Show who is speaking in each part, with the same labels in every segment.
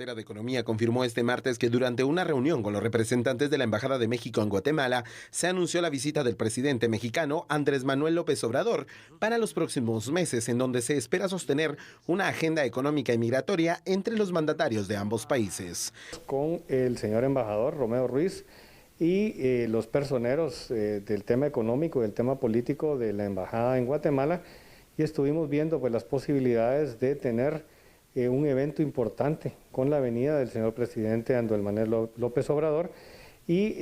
Speaker 1: cartera de Economía confirmó este martes que durante una reunión con los representantes de la Embajada de México en Guatemala se anunció la visita del presidente mexicano Andrés Manuel López Obrador para los próximos meses, en donde se espera sostener una agenda económica y migratoria entre los mandatarios de ambos países.
Speaker 2: Con el señor embajador Romeo Ruiz y los personeros del tema económico y del tema político de la Embajada en Guatemala, y estuvimos viendo pues las posibilidades de tener un evento importante con la venida del señor presidente Andrés Manuel López Obrador, y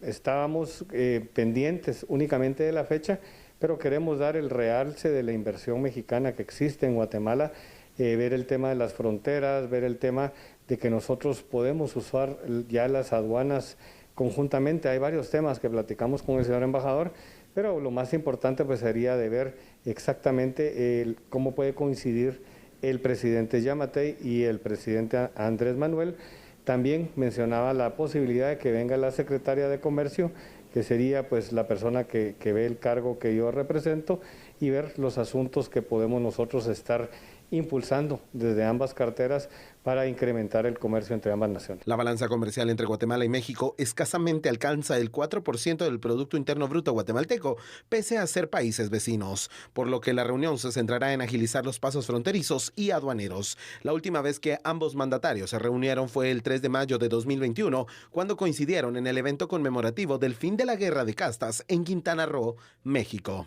Speaker 2: estábamos pendientes únicamente de la fecha, pero queremos dar el realce de la inversión mexicana que existe en Guatemala, ver el tema de las fronteras, ver el tema de que nosotros podemos usar ya las aduanas conjuntamente. Hay varios temas que platicamos con el señor embajador, pero lo más importante pues sería de ver exactamente cómo puede coincidir el presidente Yamatei y el presidente Andrés Manuel. También mencionaba la posibilidad de que venga la secretaria de Comercio, que sería pues la persona que ve el cargo que yo represento, y ver los asuntos que podemos nosotros estar impulsando desde ambas carteras para incrementar el comercio entre ambas naciones.
Speaker 1: La balanza comercial entre Guatemala y México escasamente alcanza el 4% del Producto Interno Bruto guatemalteco, pese a ser países vecinos, por lo que la reunión se centrará en agilizar los pasos fronterizos y aduaneros. La última vez que ambos mandatarios se reunieron fue el 3 de mayo de 2021, cuando coincidieron en el evento conmemorativo del fin de la Guerra de Castas en Quintana Roo, México.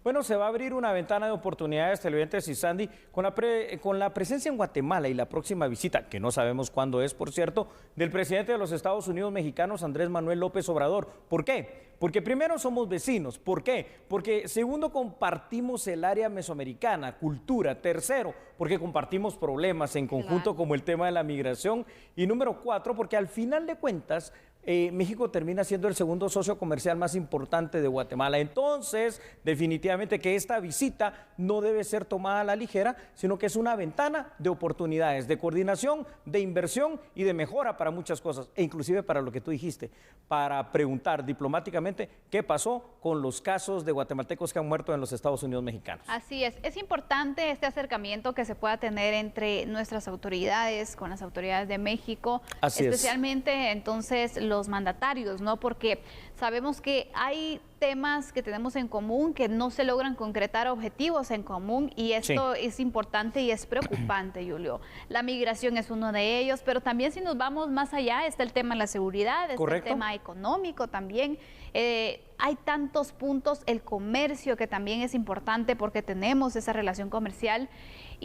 Speaker 3: Bueno, se va a abrir una ventana de oportunidades, televidentes y Sandy, con la presencia en Guatemala y la próxima visita, que no sabemos cuándo es, por cierto, del presidente de los Estados Unidos mexicanos, Andrés Manuel López Obrador. ¿Por qué? Porque primero somos vecinos. ¿Por qué? Porque segundo, compartimos el área mesoamericana, cultura. Tercero, porque compartimos problemas en conjunto, como el tema de la migración. Y número 4, porque al final de cuentas, México termina siendo el segundo socio comercial más importante de Guatemala. Entonces, definitivamente que esta visita no debe ser tomada a la ligera, sino que es una ventana de oportunidades, de coordinación, de inversión y de mejora para muchas cosas, e inclusive para lo que tú dijiste, para preguntar diplomáticamente qué pasó con los casos de guatemaltecos que han muerto en los Estados Unidos mexicanos.
Speaker 4: Así es importante este acercamiento que se pueda tener entre nuestras autoridades con las autoridades de México, especialmente entonces los mandatarios, ¿no? Porque sabemos que hay temas que tenemos en común que no se logran concretar objetivos en común, y esto es importante y es preocupante, Julio. La migración es uno de ellos, pero también si nos vamos más allá está el tema de la seguridad, está el tema económico también. Hay tantos puntos, el comercio que también es importante porque tenemos esa relación comercial,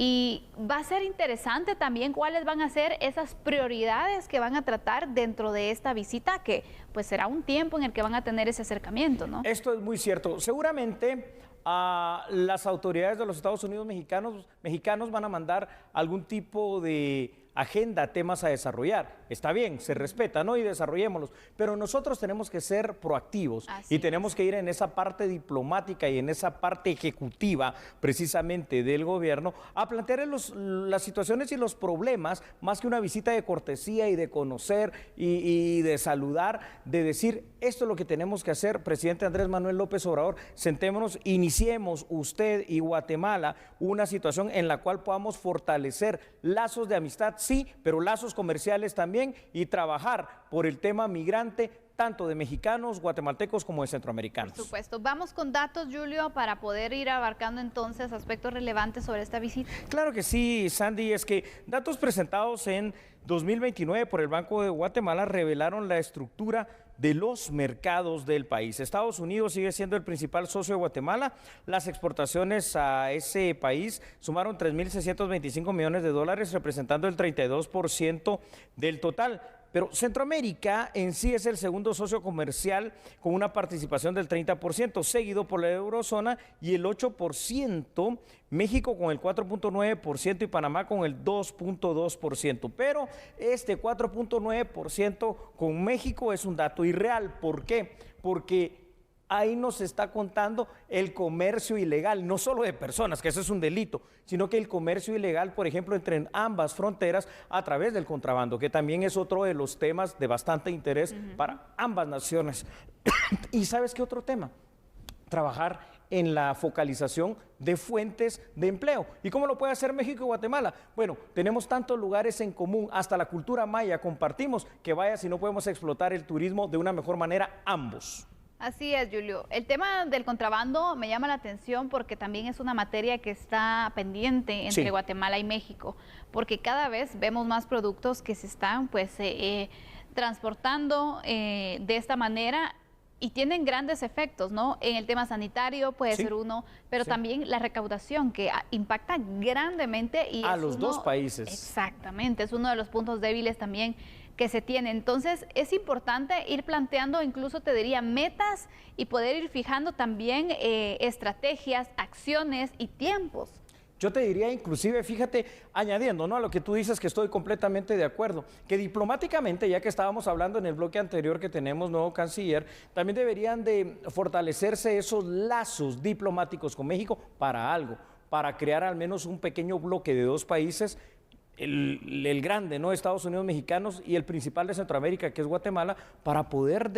Speaker 4: y va a ser interesante también cuáles van a ser esas prioridades que van a tratar dentro de esta visita, que pues será un tiempo en el que van a tener ese acercamiento, ¿no?
Speaker 3: Esto es muy cierto. Seguramente las autoridades de los Estados Unidos mexicanos van a mandar algún tipo de agenda, temas a desarrollar. Está bien, se respeta, ¿no? Y desarrollémoslos. Pero nosotros tenemos que ser proactivos y tenemos que ir en esa parte diplomática y en esa parte ejecutiva, precisamente del gobierno, a plantear las situaciones y los problemas, más que una visita de cortesía y de conocer y de saludar, de decir, esto es lo que tenemos que hacer, presidente Andrés Manuel López Obrador, sentémonos, iniciemos usted y Guatemala una situación en la cual podamos fortalecer lazos de amistad, sí, pero lazos comerciales también, y trabajar por el tema migrante, tanto de mexicanos, guatemaltecos como de centroamericanos.
Speaker 4: Por supuesto. Vamos con datos, Julio, para poder ir abarcando entonces aspectos relevantes sobre esta visita.
Speaker 3: Claro que sí, Sandy, es que datos presentados en 2029 por el Banco de Guatemala revelaron la estructura de los mercados del país. Estados Unidos sigue siendo el principal socio de Guatemala. Las exportaciones a ese país sumaron 3.625 millones de dólares, representando el 32% del total. Pero Centroamérica en sí es el segundo socio comercial con una participación del 30%, seguido por la eurozona y el 8%, México con el 4.9% y Panamá con el 2.2%. Pero este 4.9% con México es un dato irreal. ¿Por qué? Porque ahí nos está contando el comercio ilegal, no solo de personas, que eso es un delito, sino que el comercio ilegal, por ejemplo, entre ambas fronteras a través del contrabando, que también es otro de los temas de bastante interés para ambas naciones. ¿Y sabes qué otro tema? trabajar en la focalización de fuentes de empleo. ¿Y cómo lo puede hacer México y Guatemala? Bueno, tenemos tantos lugares en común, hasta la cultura maya compartimos, que vaya si no podemos explotar el turismo de una mejor manera ambos.
Speaker 4: Así es, Julio. El tema del contrabando me llama la atención porque también es una materia que está pendiente entre Guatemala y México, porque cada vez vemos más productos que se están transportando de esta manera y tienen grandes efectos, ¿no? En el tema sanitario puede ser uno, pero también la recaudación que impacta grandemente y
Speaker 3: a los dos países.
Speaker 4: Exactamente, es uno de los puntos débiles también que se tiene. Entonces es importante ir planteando, incluso te diría, metas y poder ir fijando también estrategias, acciones y tiempos.
Speaker 3: Yo te diría inclusive, fíjate, añadiendo, ¿no?, a lo que tú dices, que estoy completamente de acuerdo, que diplomáticamente, ya que estábamos hablando en el bloque anterior que tenemos nuevo canciller, también deberían de fortalecerse esos lazos diplomáticos con México para algo, para crear al menos un pequeño bloque de dos países, el grande, ¿no?, Estados Unidos mexicanos, y el principal de Centroamérica, que es Guatemala, para poder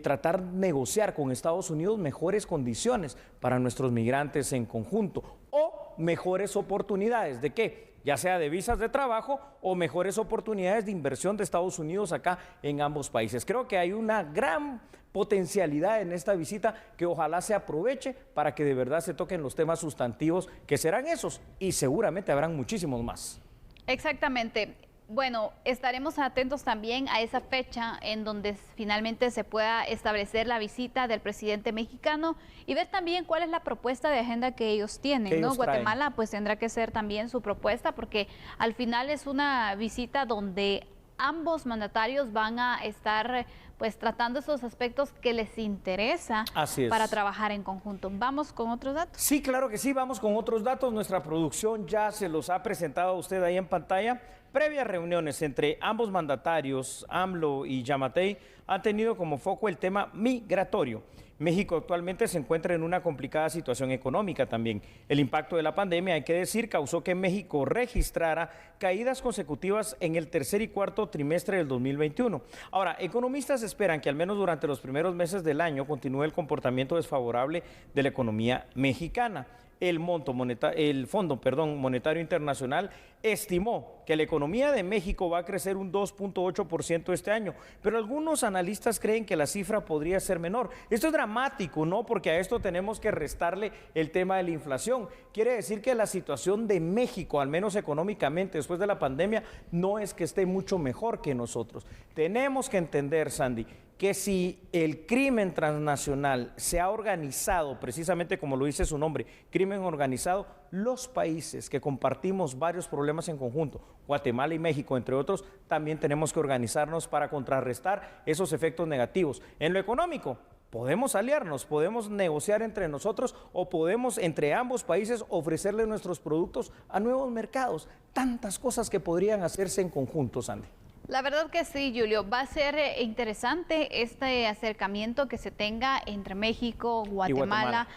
Speaker 3: tratar de negociar con Estados Unidos mejores condiciones para nuestros migrantes en conjunto, o mejores oportunidades. ¿De qué? Ya sea de visas de trabajo o mejores oportunidades de inversión de Estados Unidos acá en ambos países. Creo que hay una gran potencialidad en esta visita que ojalá se aproveche para que de verdad se toquen los temas sustantivos, que serán esos, y seguramente habrán muchísimos más.
Speaker 4: Exactamente. Bueno, estaremos atentos también a esa fecha en donde finalmente se pueda establecer la visita del presidente mexicano y ver también cuál es la propuesta de agenda que ellos tienen, ¿no? Guatemala pues tendrá que ser también su propuesta, porque al final es una visita donde ambos mandatarios van a estar pues tratando esos aspectos que les interesa para trabajar en conjunto. ¿Vamos con otros datos?
Speaker 3: Sí, claro que sí, vamos con otros datos. Nuestra producción ya se los ha presentado a usted ahí en pantalla. Previas reuniones entre ambos mandatarios, AMLO y Yamatei, han tenido como foco el tema migratorio. México actualmente se encuentra en una complicada situación económica también. El impacto de la pandemia, hay que decir, causó que México registrara caídas consecutivas en el tercer y cuarto trimestre del 2021. Ahora, economistas esperan que al menos durante los primeros meses del año continúe el comportamiento desfavorable de la economía mexicana. El Fondo Monetario Internacional estimó que la economía de México va a crecer un 2.8% este año, pero algunos analistas creen que la cifra podría ser menor. Esto es dramático, ¿no? Porque a esto tenemos que restarle el tema de la inflación. Quiere decir que la situación de México, al menos económicamente, después de la pandemia, no es que esté mucho mejor que nosotros. Tenemos que entender, Sandy, que si el crimen transnacional se ha organizado, precisamente como lo dice su nombre, crimen organizado, los países que compartimos varios problemas en conjunto, Guatemala y México, entre otros, también tenemos que organizarnos para contrarrestar esos efectos negativos. En lo económico, podemos aliarnos, podemos negociar entre nosotros o podemos entre ambos países ofrecerle nuestros productos a nuevos mercados. Tantas cosas que podrían hacerse en conjunto, Sandy.
Speaker 4: La verdad que sí, Julio, va a ser interesante este acercamiento que se tenga entre México, Guatemala.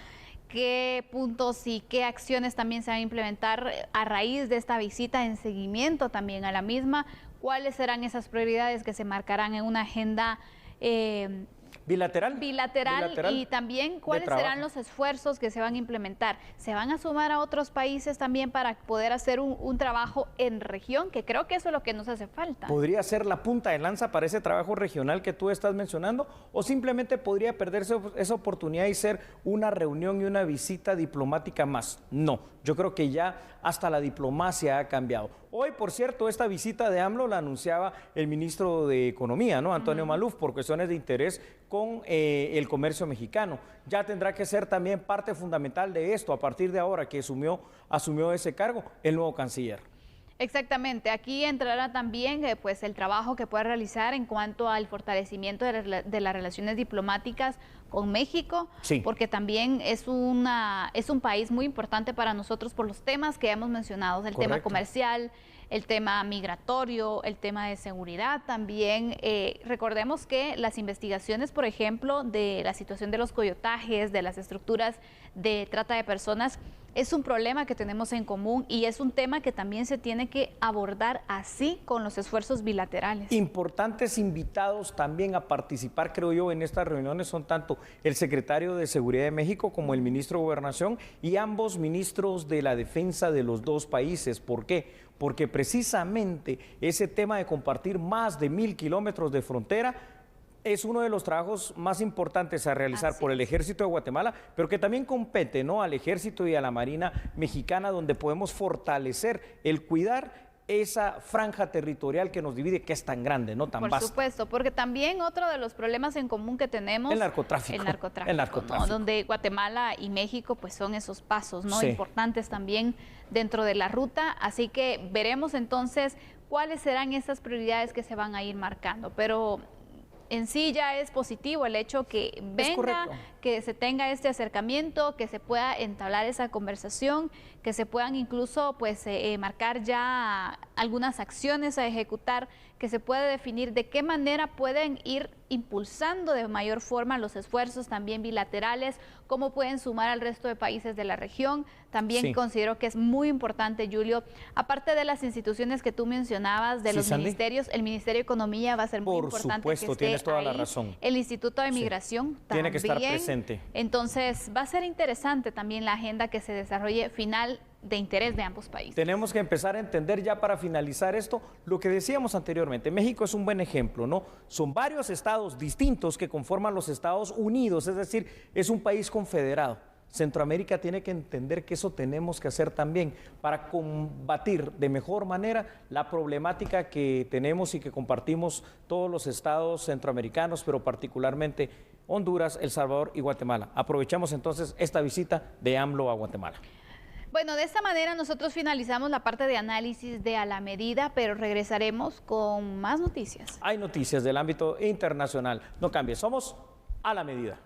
Speaker 4: Qué puntos y qué acciones también se van a implementar a raíz de esta visita, en seguimiento también a la misma, cuáles serán esas prioridades que se marcarán en una agenda bilateral y también cuáles serán los esfuerzos que se van a implementar. ¿Se van a sumar a otros países también para poder hacer un trabajo en región? Que creo que eso es lo que nos hace falta.
Speaker 3: ¿Podría ser la punta de lanza para ese trabajo regional que tú estás mencionando? ¿O simplemente podría perderse esa oportunidad y ser una reunión y una visita diplomática más? No, yo creo que ya hasta la diplomacia ha cambiado. Hoy, por cierto, esta visita de AMLO la anunciaba el ministro de Economía, ¿no?, Antonio Maluf, por cuestiones de interés con el comercio mexicano. Ya tendrá que ser también parte fundamental de esto, a partir de ahora que asumió ese cargo, el nuevo canciller.
Speaker 4: Exactamente, aquí entrará también pues el trabajo que pueda realizar en cuanto al fortalecimiento de las relaciones diplomáticas con México, porque también es un país muy importante para nosotros por los temas que ya hemos mencionado, el tema comercial, el tema migratorio, el tema de seguridad también. Recordemos que las investigaciones, por ejemplo, de la situación de los coyotajes, de las estructuras de trata de personas, es un problema que tenemos en común y es un tema que también se tiene que abordar así con los esfuerzos bilaterales.
Speaker 3: Importantes invitados también a participar, creo yo, en estas reuniones son tanto el secretario de Seguridad de México como el ministro de Gobernación y ambos ministros de la Defensa de los dos países. ¿Por qué? Porque precisamente ese tema de compartir más de 1000 kilómetros de frontera es uno de los trabajos más importantes a realizar por el Ejército de Guatemala, pero que también compete, ¿no?, al Ejército y a la Marina Mexicana, donde podemos fortalecer el cuidar esa franja territorial que nos divide, que es tan grande, no tan vasta.
Speaker 4: Por supuesto, porque también otro de los problemas en común que tenemos...
Speaker 3: El narcotráfico.
Speaker 4: ¿No? Donde Guatemala y México pues son esos pasos, ¿no?, importantes también dentro de la ruta, así que veremos entonces cuáles serán esas prioridades que se van a ir marcando, pero... En sí ya es positivo el hecho que venga, que se tenga este acercamiento, que se pueda entablar esa conversación, que se puedan incluso pues marcar ya algunas acciones a ejecutar, que se pueda definir de qué manera pueden ir impulsando de mayor forma los esfuerzos también bilaterales, cómo pueden sumar al resto de países de la región. También considero que es muy importante, Julio, aparte de las instituciones que tú mencionabas, de los ministerios, el Ministerio de Economía va a ser muy importante.
Speaker 3: Por supuesto, tienes toda la razón.
Speaker 4: El Instituto de Migración también.
Speaker 3: Tiene que estar presente.
Speaker 4: Entonces, va a ser interesante también la agenda que se desarrolle final de interés de ambos países.
Speaker 3: Tenemos que empezar a entender ya para finalizar esto, lo que decíamos anteriormente. México es un buen ejemplo, ¿no? Son varios estados distintos que conforman los Estados Unidos, es decir, es un país confederado. Centroamérica tiene que entender que eso tenemos que hacer también para combatir de mejor manera la problemática que tenemos y que compartimos todos los estados centroamericanos, pero particularmente Honduras, El Salvador y Guatemala. Aprovechamos entonces esta visita de AMLO a Guatemala.
Speaker 4: Bueno, de esta manera nosotros finalizamos la parte de análisis de A la Medida, pero regresaremos con más noticias.
Speaker 3: Hay noticias del ámbito internacional. No cambie, somos A la Medida.